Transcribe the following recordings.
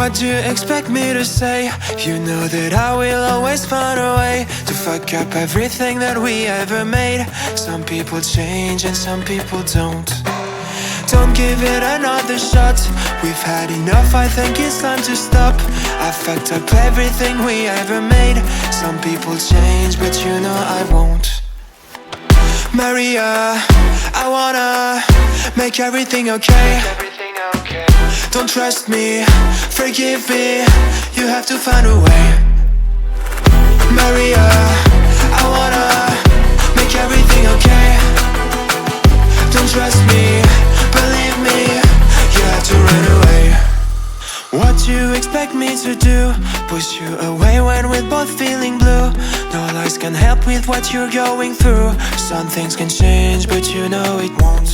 What do you expect me to say? You know that I will always find a way to fuck up everything that we ever made. Some people change and some people don't. Don't give it another shot. We've had enough, I think it's time to stop. I fucked up everything we ever made. Some people change, but you know I won't. Maria, I wanna make everything okay. Don't trust me, forgive me, you have to find a way. Maria, I wanna make everything okay. Don't trust me, believe me, you have to run away. What do you expect me to do? Push you away when we're both feeling blue. No lies can help with what you're going through. Some things can change, but you know it won't.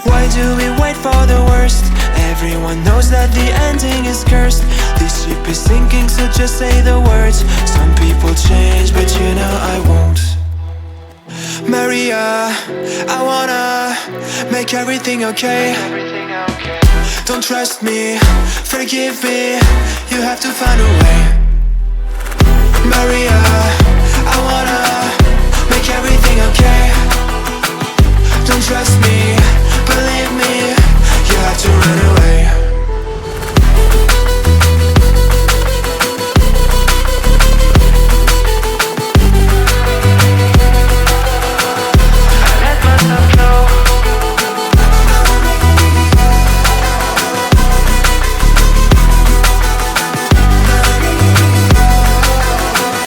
Why do we wait for the worst? Everyone knows that the ending is cursed. This ship is sinking, so just say the words. Some people change, but you know I won't. Maria, I wanna make everything okay. Don't trust me, forgive me, you have to find a way.